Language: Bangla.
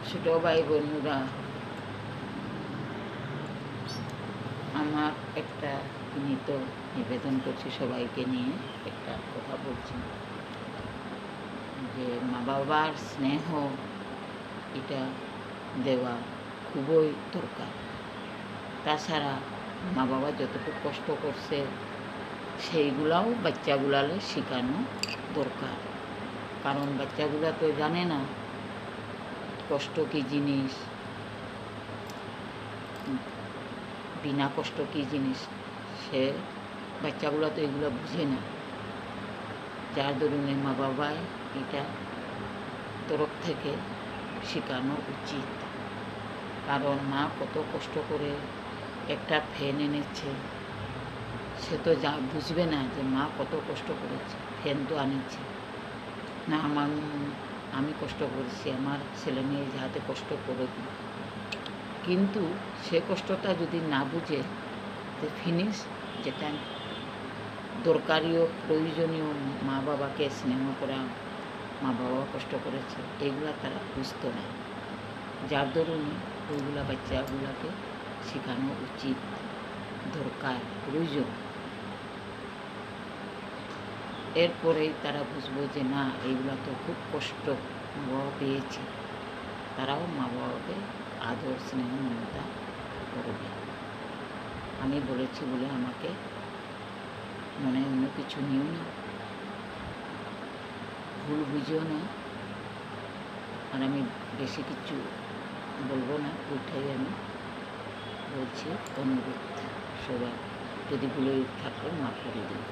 ছোটো ভাই বোনরা, আমার একটা বিনীত নিবেদন করছি, সবাইকে নিয়ে একটা কথা বলছি যে মা বাবার স্নেহ এটা দেওয়া খুবই দরকার। তাছাড়া মা বাবা যতটুকু কষ্ট করছে সেইগুলাও বাচ্চাগুলালে শেখানো দরকার, কারণ বাচ্চাগুলা তো জানে না কষ্ট কী জিনিস, বিনা কষ্ট কী জিনিস। সে বাচ্চাগুলো তো এগুলো বুঝে না, যার দরুনে মা বাবাই এটা তরফ থেকে শেখানো উচিত। কারণ মা কত কষ্ট করে একটা ফ্যান এনেছে, সে তো বুঝবে না যে মা কত কষ্ট করেছে, ফ্যান তো আনিছে না। আমি কষ্ট করেছি, আমার ছেলে মেয়ে যাতে কষ্ট করুক, কিন্তু সে কষ্টটা যদি না বুঝে যে ফিনিশ যেটা দরকারিও প্রয়োজনীয়, মা বাবাকে স্নেহ করা, মা বাবা কষ্ট করেছে, এইগুলা তারা বুঝতো না। যার দরুন ওইগুলা বাচ্চাগুলাকে শেখানো উচিত, দরকার, প্রয়োজন। এরপরেই তারা বুঝবো যে না, এইগুলা তো খুব কষ্ট মা বাবা পেয়েছে, তারাও মা বাবাকে আদর স্নেহ মমতা করবে। আমি বলেছি বলে আমাকে মনে অন্য কিছু নিও না, ভুল বুঝিও না। আর আমি বেশি কিছু বলবো না, ওইটাই আমি বলছি। অনুরোধ সবাই, যদি ভুলে থাকলে মাফ করে দিই।